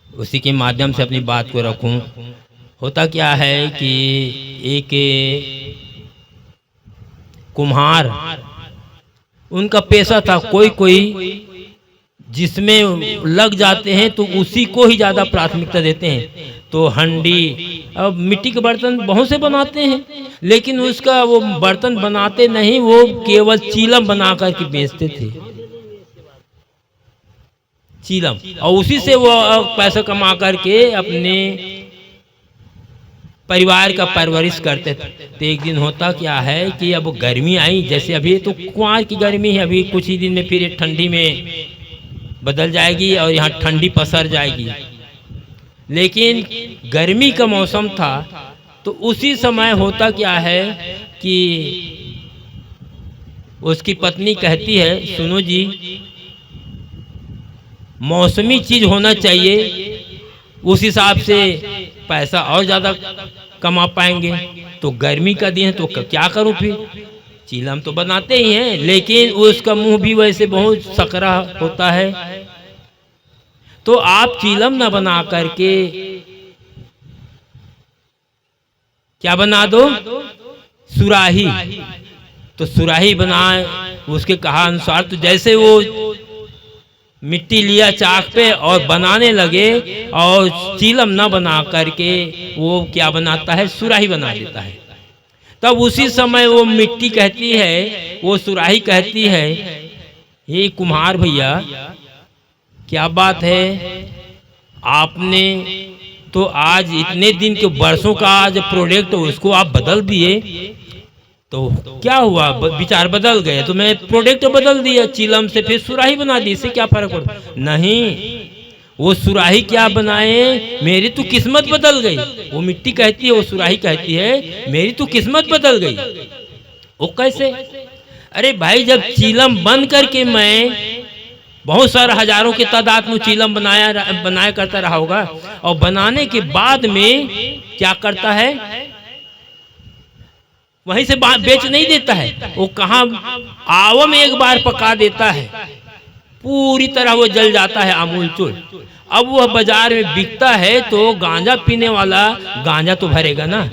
उसी के माध्यम से अपनी बात को रखूं। होता क्या है कि एक कुम्हार, उनका पेशा था, कोई जिसमें लग जाते हैं तो उसी को ही ज़्यादा प्राथमिकता देते हैं। तो हंडी, अब मिट्टी के बर्तन बहुत से बनाते हैं, लेकिन उसका वो बर्तन बनाते नहीं, वो केवल चीलम बना करके बेचते थे, चीलम, और उसी से वो पैसा कमा करके अपने परिवार का परवरिश करते थे। तो एक दिन होता क्या है कि अब गर्मी आई, जैसे अभी तो कुंवार की गर्मी है, अभी कुछ ही दिन में फिर ठंडी में बदल जाएगी और यहाँ ठंडी पसर जाएगी। लेकिन गर्मी का मौसम था, तो उसी समय होता क्या है कि उसकी पत्नी कहती है, सुनो जी, मौसमी चीज होना चाहिए, उस हिसाब से पैसा और ज़्यादा कमा पाएंगे। तो गर्मी का दिन है तो क्या करूं, फिर चीलम तो बनाते ही हैं, लेकिन उसका मुंह भी वैसे बहुत सकरा होता है। तो आप चीलम न बना करके क्या बना दो, सुराही। तो सुराही बनाए, उसके कहा अनुसार। तो जैसे वो मिट्टी लिया चाक पे और बनाने लगे, और चीलम न बना करके वो क्या बनाता है, सुराही बना देता है। तब उसी समय वो मिट्टी कहती है, वो सुराही कहती है, ये कुम्हार भैया क्या बात है, आपने तो आज इतने दिन के बरसों का आज प्रोडक्ट उसको आप बदल दिए, तो क्या हुआ, विचार बदल गए तो मैं प्रोडक्ट बदल दिया, चीलम से फिर सुराही बना दी, इससे क्या फर्क पड़ता? नहीं, वो सुराही क्या बनाए, मेरी तो किस्मत बदल गई। वो मिट्टी कहती है, वो सुराही कहती है, मेरी तो किस्मत बदल गई। वो कैसे? अरे भाई, जब चीलम बन करके मैं बहुत सारे हजारों की तादाद में चीलम बनाया करता रहा होगा, और बनाने के बाद में क्या करता है, वहीं से बेच नहीं देता है, वो कहाँ आवा में एक बार पका देता है, पूरी तरह वो जल जाता है आमूल चूर। अब वह बाजार में बिकता है, तो गांजा पीने वाला गांजा तो भरेगा ना,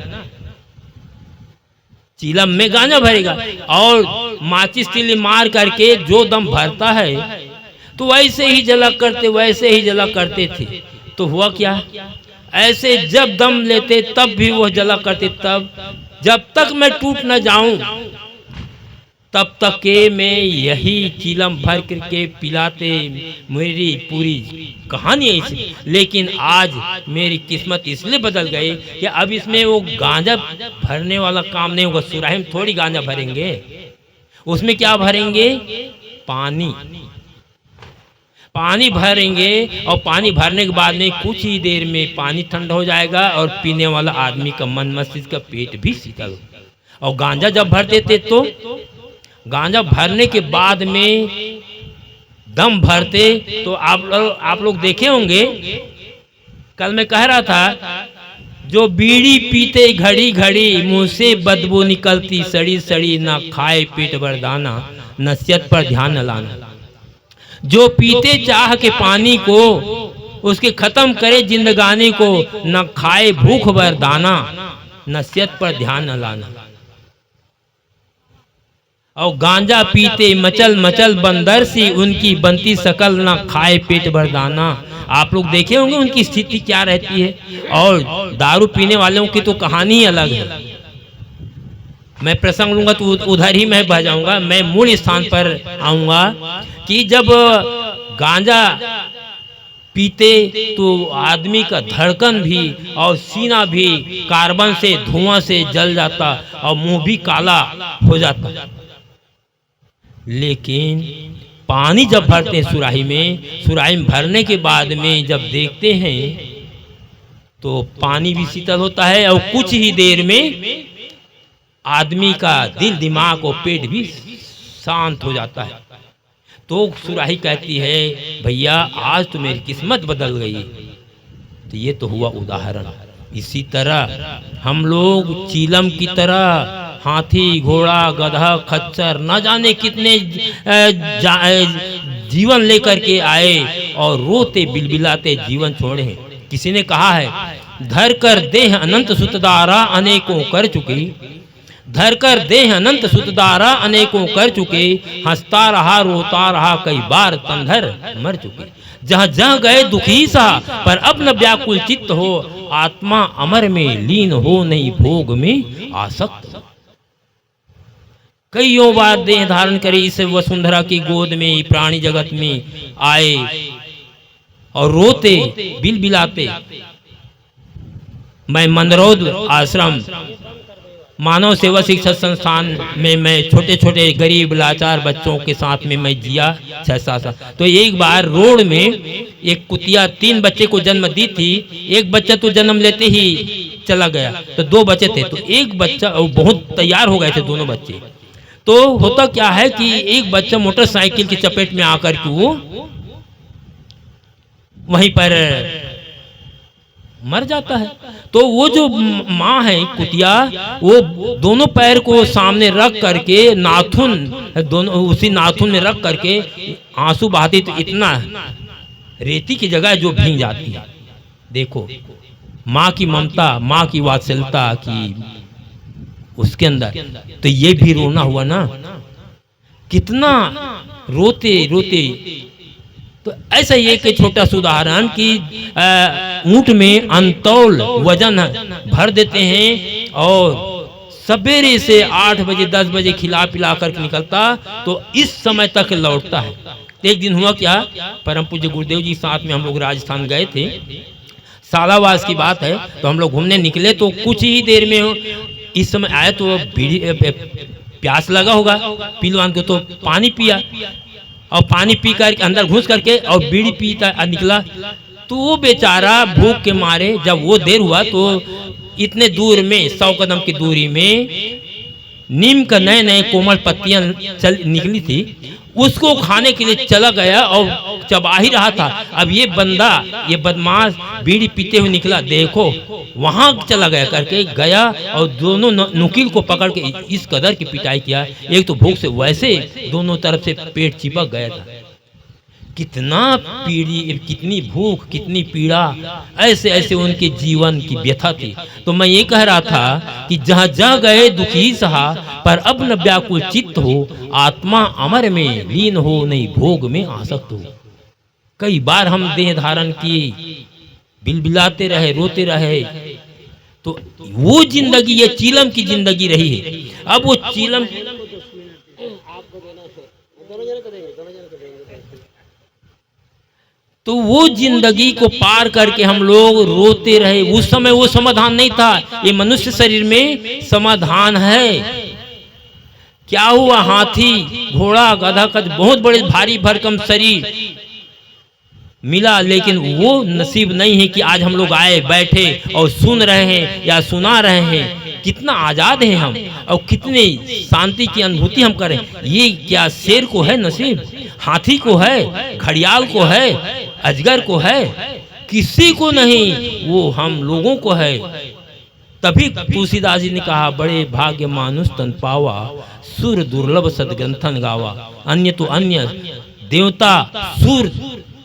चीलम में गांजा भरेगा, और माचिस तिली मार करके जो दम भरता है, तो वैसे ही जला करते थे। तो हुआ क्या, ऐसे जब दम लेते तब भी वो जला करते, तब जब तक मैं टूट न जाऊं तब तक के मैं यही चीलम भर करके पिलाते, मेरी पूरी कहानी ऐसी। लेकिन आज मेरी किस्मत इसलिए बदल गई कि अब इसमें वो गांजा भरने वाला काम नहीं होगा, सुराही में थोड़ी गांजा भरेंगे, उसमें क्या भरेंगे, पानी भरेंगे, और पानी भरने के बाद में कुछ ही देर में पानी ठंडा हो जाएगा, और पीने वाला आदमी का मन मस्तिष्क का पेट भी शीतल हो। और गांजा जब भर देते, तो गांजा भरने के बाद में दम भरते, तो आप लोग देखे होंगे, कल मैं कह रहा था, जो बीड़ी पीते घड़ी घड़ी मुंह से बदबू निकलती, सड़ी सड़ी ना खाए पेट भर दाना, नसीहत पर ध्यान न लाना। जो पीते चाह के पानी को, उसके खत्म करे जिंदगानी को, न खाए भूख भर दाना, नसीहत पर ध्यान न लाना। और गांजा पीते मचल मचल बंदर सी, उनकी बनती शकल न खाए पेट भर दाना। आप लोग देखे होंगे उनकी स्थिति क्या रहती है, और दारू पीने वालों की तो कहानी ही अलग है। मैं प्रसंग लूंगा तो उधर ही मैं बह जाऊंगा, मैं मूल स्थान पर आऊंगा कि जब गांजा पीते तो आदमी का धड़कन भी और सीना भी कार्बन से, धुआं से जल जाता, और मुंह भी काला हो जाता। लेकिन पानी जब भरते हैं सुराही में भरने के बाद में जब देखते हैं, तो पानी भी शीतल होता है, और कुछ ही देर में आदमी का दिल, दिमाग और पेट भी शांत हो जाता है। तो सुराही कहती है, भैया आज तो मेरी किस्मत बदल गई। तो ये तो हुआ उदाहरण। इसी तरह हम लोग चीलम की तरह हाथी, घोड़ा, गधा, खच्चर, न जाने कितने जीवन लेकर के आए और रोते बिलबिलाते जीवन छोड़े हैं। किसी ने कहा है, धर कर देह अनंत सुतदारा अनेकों कर चुके, धर कर देह अनंत सुतदारा अनेकों कर चुके, हंसता रहा रोता रहा कई बार तंधर मर चुके। जहाँ जहाँ गए दुखी सा पर अब न व्याकुल चित्त हो, आत्मा अमर में लीन हो नहीं भोग में आसक्त। कईयों बार देह धारण करे इस वसुंधरा की गोद में, प्राणी जगत में आए और रोते बिलबिलाते। मैं मंदरौद आश्रम मानव सेवा शिक्षा संस्थान में मैं छोटे छोटे गरीब लाचार बच्चों के साथ में मैं जिया 6-7 साल। तो एक बार रोड में एक कुतिया 3 बच्चे को जन्म दी थी। एक बच्चा तो जन्म लेते ही चला गया, तो 2 बच्चे थे। तो एक बच्चा बहुत तैयार हो गए थे दोनों बच्चे। तो होता क्या है कि एक बच्चा मोटरसाइकिल की चपेट में आकर के वो वहीं पर मर जाता है। तो वो जो माँ है कुतिया, वो दोनों पैर को सामने रख करके नाखून दोनों उसी नाखून में रख करके आंसू बहाती, तो इतना रेती की जगह जो भीग जाती है। देखो माँ की ममता, माँ की वात्सल्यता की उसके अंदर। तो ये भी रोना हुआ ना, कितना रोते रोते। तो ऐसा ही एक छोटा सा उदाहरण कि ऊंट में अनतौल वजन भर देते हैं और सवेरे से 8 बजे 10 बजे खिला पिला कर निकलता, तो इस समय तक लौटता है। तो एक दिन हुआ क्या, परम पूज्य गुरुदेव जी साथ में हम लोग राजस्थान गए थे, सालावास की बात है। तो हम लोग घूमने निकले, तो कुछ ही देर में इस समय आया तो प्यास लगा होगा पीलवान को, तो पानी पिया और पानी पी कर अंदर घुस करके और बीड़ी पीता निकला। तो वो बेचारा भूख के मारे, जब वो देर हुआ तो इतने दूर में 100 कदम की दूरी में नीम का नए नए कोमल पत्तियां निकली थी, उसको खाने के लिए चला गया और चबा ही रहा था। अब ये बंदा, ये बदमाश बीड़ी पीते हुए निकला, देखो वहां चला गया करके गया और दोनों नुकील को पकड़ के इस कदर की पिटाई किया। एक तो भूख से वैसे दोनों तरफ से पेट चिपक गया था। कितना पीड़ी, कितनी भूख, कितनी पीड़ा, ऐसे ऐसे उनके जीवन की व्यथा थी। तो मैं ये कह रहा था कि जहाँ जहाँ गए दुखी सहा पर अब न व्याकुल चित्त हो, आत्मा अमर में लीन हो नहीं भोग में आसक्त हो। कई बार हम देह धारण किए, बिलबिलाते रहे, रोते रहे, तो वो जिंदगी ये चीलम की जिंदगी रही है। अब वो चीलम तो वो जिंदगी को पार करके हम लोग रोते रहे। उस समय वो समाधान नहीं था, ये मनुष्य शरीर में समाधान है। क्या हुआ, हाथी घोड़ा गधा का बहुत बड़े भारी भरकम शरीर मिला, लेकिन वो नसीब नहीं है कि आज हम लोग आए बैठे और सुन रहे हैं या सुना रहे हैं। कितना आजाद हैं हम और कितनी शांति की अनुभूति हम करें। ये क्या शेर को है नसीब, हाथी को है, घड़ियाल को है, अजगर को है, किसी को नहीं, वो हम लोगों को है। तभी तुलसीदास जी ने कहा, बड़े भाग्य मानुष तन पावा, सुर दुर्लभ सदग्रंथन गावा। अन्य तो अन्य, देवता सुर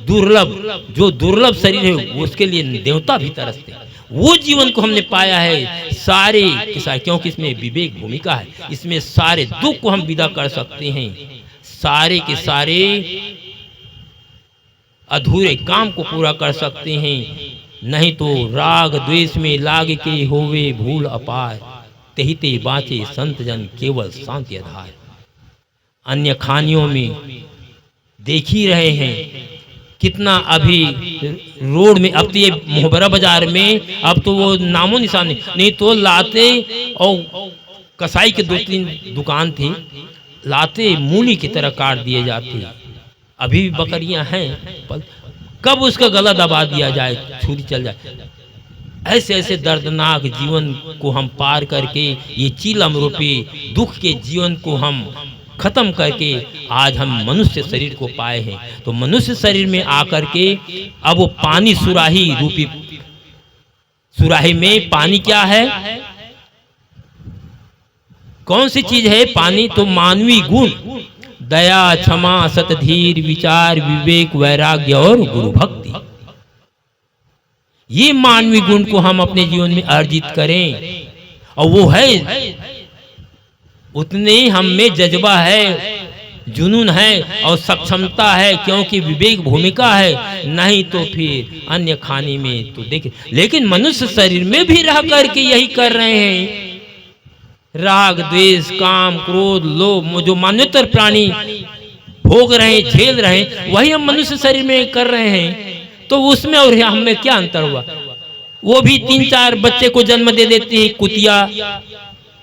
दुर्लभ, जो दुर्लभ शरीर है उसके लिए देवता भी तरसते। वो जीवन को हमने पाया है सारे के सारे, क्योंकि इसमें विवेक भूमिका है। इसमें सारे दुख को हम विदा कर सकते हैं, सारे के सारे अधूरे काम को पूरा कर सकते हैं। नहीं तो राग द्वेष में लाग के होवे भूल अपार, तेहि ते बाँचे संत जन केवल शांति आधार। अन्य खानियों में देख ही रहे हैं कितना अभी रोड में, अब तो ये मोहबरा बाजार में अब तो वो नामो निशान नहीं। तो लाते और कसाई के 2-3 दुकान थी, लाते मूली की तरह काट दिए जाते। अभी भी बकरियां हैं, कब उसका गला दबा दिया जाए, छुरी चल जाए। ऐसे ऐसे दर्दनाक जीवन को हम पार करके ये चीलम रूपी दुख के जीवन को हम खत्म करके आज हम मनुष्य शरीर को पाए हैं। तो मनुष्य शरीर में आकर के अब वो पानी सुराही रूपी, सुराही में पानी क्या है, कौन सी चीज है पानी, तो मानवीय गुण, दया, क्षमा, सतधीर, विचार, विवेक, वैराग्य और गुरु भक्ति। ये मानवीय गुण को हम अपने जीवन में अर्जित करें, और वो है उतने ही हम में जज्बा है, जुनून है और सक्षमता है, क्योंकि विवेक भूमिका है। नहीं तो फिर अन्य खाने में तो देखे। लेकिन मनुष्य शरीर में भी रह करके यही कर रहे हैं। राग, द्वेष, काम, क्रोध, लोभ, जो मान्यतर प्राणी भोग रहे हैं, झेल रहे हैं, वही हम मनुष्य शरीर में कर रहे हैं। तो उसमें और हमें क्या अंतर हुआ? वो भी 3-4 बच्चे को जन्म दे देती हैं, कुतिया,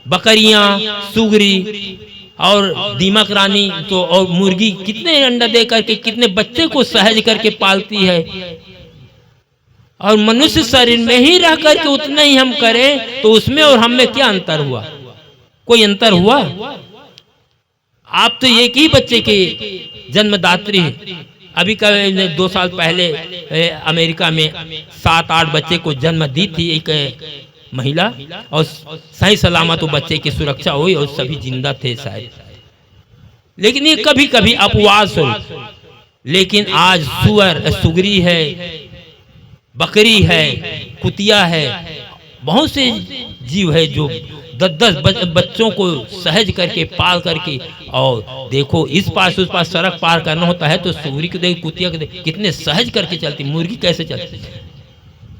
बकरियां, सुगरी और दीमक रानी तो और मुर्गी कितने अंडा दे करके कितने बच्चे को सहज करके पालती है। और मनुष्य शरीर में ही रह करके उतना ही हम करें, तो उसमें और हम में क्या अंतर हुआ? कोई अंतर हुआ? आप तो एक ही बच्चे के जन्मदात्री हैं। अभी 2 साल पहले अमेरिका में 7-8 बच्चे को जन्म दी थी एक महिला, और सही सलामत वो बच्चे की सुरक्षा हुई और सभी जिंदा थे शायद। लेकिन ये कभी कभी अपवाद हो। लेकिन आज सुअर, सुगरी है, बकरी है, कुतिया है, बहुत से जीव है जो 10-10 बच्चों को सहज करके पाल करके। और देखो इस पार से उस पार सड़क पार करना होता है तो सुगरी को देख, कुतिया को देख, कितने सहज करके चलती। मुर्गी कैसे चलती?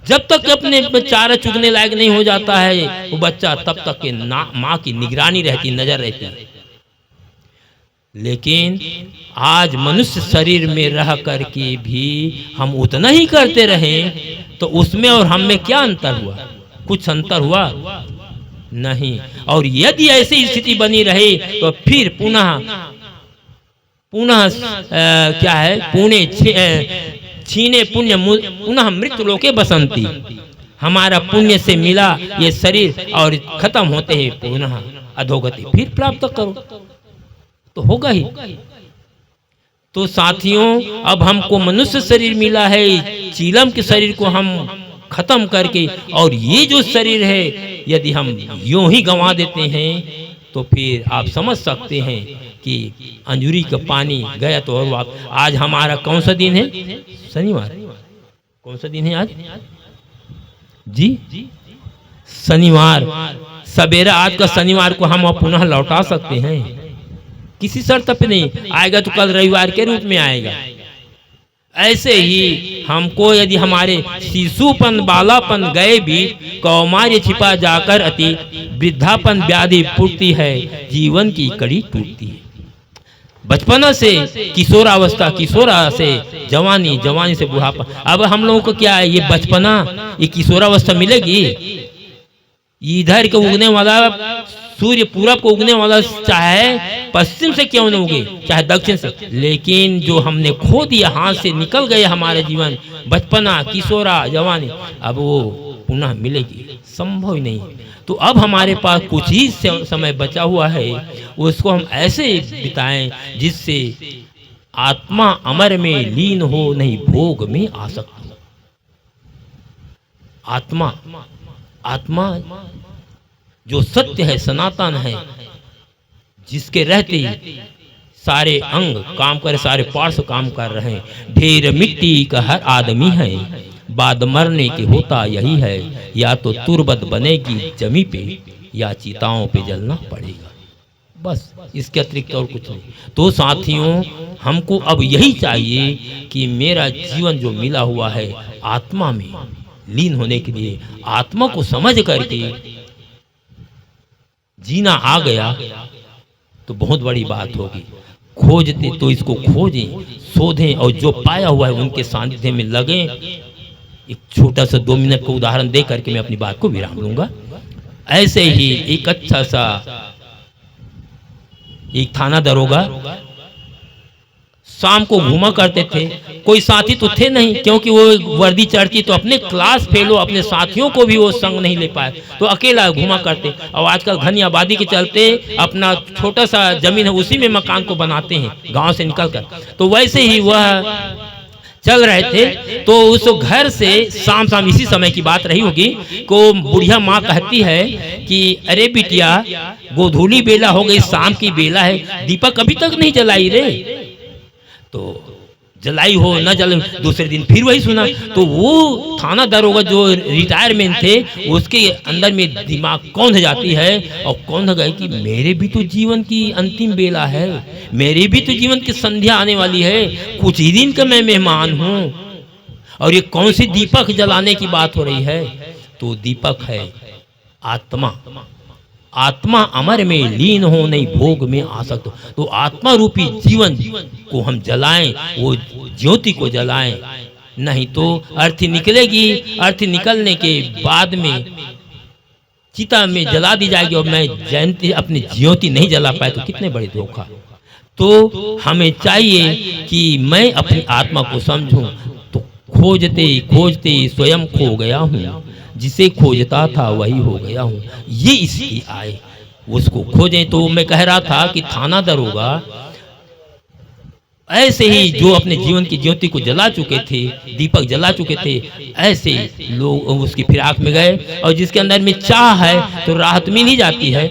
जब तक अपने चारा चुगने लायक नहीं हो जाता है वो बच्चा, तब तक के माँ की निगरानी रहती, नजर रहती है। लेकिन आज मनुष्य शरीर में रह करके भी हम उतना ही करते रहें, तो उसमें और हम में क्या अंतर हुआ? कुछ अंतर हुआ नहीं। और यदि ऐसी स्थिति बनी रहे तो फिर पुनः क्या है, छीने पुण्य पुनः मृत्यु लोके बसंती। हमारा पुण्य से मिला ये शरीर और खत्म होते हैं पुनः अधोगति, फिर प्राप्त करो तो होगा ही। तो साथियों, अब हमको मनुष्य शरीर मिला है, चीलम के शरीर को हम खत्म करके, और ये जो शरीर है यदि हम यूं ही गंवा देते हैं तो फिर आप समझ सकते हैं कि अंजुरी का पानी गया तो और वापस। आज हमारा कौन सा दिन है? शनिवार। कौन सा दिन है आज जी? शनिवार। सवेरा आज का शनिवार को हम पुनः लौटा सकते हैं, किसी शर्त पे नहीं। आएगा तो कल रविवार के रूप में आएगा। ऐसे ही हमको यदि हमारे शिशुपन, बालापन गए भी, कौमार्य छिपा जाकर अति वृद्धापन व्याधि पूर्ति है, जीवन की कड़ी टूटती है। बचपना से किशोरावस्था, किशोरा से जवानी, जवानी से बुढ़ापा। अब हम लोगों को क्या है, ये बचपना, ये किशोरावस्था मिलेगी? इधर के उगने वाला सूर्य पूरब को उगने वाला चाहे पश्चिम से क्यों न उगे, चाहे दक्षिण से, लेकिन जो हमने खो दिया, हाथ से निकल गए हमारे जीवन, बचपना, किशोरा, जवानी, अब वो पुनः मिलेगी? संभव ही नहीं। तो अब हमारे पास कुछ ही समय बचा हुआ है, उसको हम ऐसे बिताएं जिससे आत्मा अमर में लीन हो, नहीं भोग में आ सकती। आत्मा जो सत्य है, सनातन है, जिसके रहते सारे अंग काम करे, सारे पार्श्व काम कर रहे हैं। ढेर मिट्टी का हर आदमी है, बाद मरने के होता यही है, या तो तुरबत बनेगी जमी पे, या चिताओं पे जलना पड़ेगा। बस इसके अतिरिक्त और कुछ नहीं। तो साथियों, हमको अब यही चाहिए कि मेरा जीवन जो मिला हुआ है आत्मा में लीन होने के लिए, आत्मा को समझ करके जीना आ गया तो बहुत बड़ी बात होगी। खोजते तो इसको खोजें, शोधें, और जो पाया हुआ है उनके सानिध्य में लगें। एक छोटा सा 2 मिनट का उदाहरण दे करके मैं अपनी बात को विराम लूंगा। ऐसे ही एक अच्छा सा एक थाना दरोगा शाम को घूमा करते थे। कोई साथी तो थे नहीं, क्योंकि वो वर्दी चढ़ती तो अपने क्लास फेलो, अपने साथियों को भी वो संग नहीं ले पाए, तो अकेला घूमा करते। और आजकल घनी आबादी के चलते अपना छोटा सा जमीन है, उसी में मकान को बनाते हैं गांव से निकल कर। तो वैसे ही वह चल रहे थे तो उस घर से शाम शाम इसी समय की बात रही होगी को बुढ़िया माँ कहती है कि अरे बिटिया गोधूली बेला हो गई, शाम की बेला है, दीपक अभी तक नहीं जलाई रे। तो जलाई हो न जल, दूसरे दिन फिर वही सुना। तो वो थाना दरोगा जो रिटायरमेंट थे उसके अंदर में दिमाग कौन हो जाती है और कौन हो गए कि मेरे भी तो जीवन की अंतिम बेला है, मेरे भी तो जीवन की संध्या आने वाली है, कुछ ही दिन का मैं मेहमान हूँ और ये कौन सी दीपक जलाने की बात हो रही है। तो दीपक है आत्मा, आत्मा अमर में लीन हो नहीं भोग में आसक्त हो। तो आत्मा रूपी जीवन को हम जलाएं, वो ज्योति को जलाएं, नहीं तो अर्थी निकलेगी, अर्थी निकलने के बाद में चिता में जला दी जाएगी और मैं जयंती अपनी ज्योति नहीं जला पाए तो कितने बड़े धोखा। तो हमें चाहिए कि मैं अपनी आत्मा को समझूं। तो खोजते खोजते स्वयं खो गया हूँ, जिसे खोजता था वही हो गया हूँ, ये इसकी आए उसको खोजें। तो मैं कह रहा था कि थाना दरोगा ऐसे ही जो अपने जीवन की ज्योति को जला चुके थे, दीपक जला चुके थे, ऐसे लोग उसकी फिराक में गए। और जिसके अंदर में चाह है तो राहत मिल ही जाती है,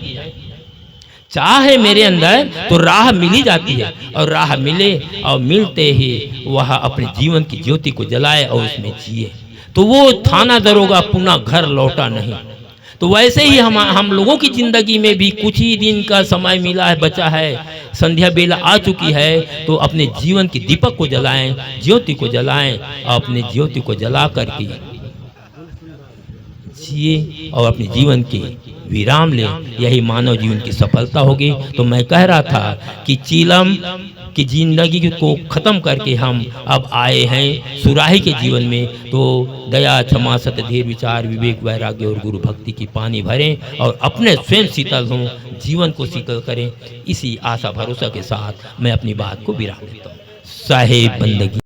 चाह है मेरे अंदर तो राह मिल ही जाती है, और राह मिले और मिलते ही वह अपने जीवन की ज्योति को जलाए और उसमें जिए। तो वो थाना दरोगा पुनः घर लौटा नहीं। तो वैसे ही हम लोगों की जिंदगी में भी कुछ ही दिन का समय मिला है, बचा है, संध्या बेला आ चुकी है, तो अपने जीवन की दीपक को जलाएं, ज्योति को जलाएं और अपने ज्योति को जला करके जिए और अपने जीवन के विराम ले, यही मानव जीवन की सफलता होगी। तो मैं कह रहा था कि चीलम की जिंदगी को ख़त्म करके हम अब आए हैं सुराही के जीवन में। तो दया क्षमा सत्य धीर विचार विवेक वैराग्य और गुरु भक्ति की पानी भरें और अपने स्वयं शीतल हों, जीवन को शीतल करें। इसी आशा भरोसा के साथ मैं अपनी बात को विराम देता हूँ। साहेब बंदगी।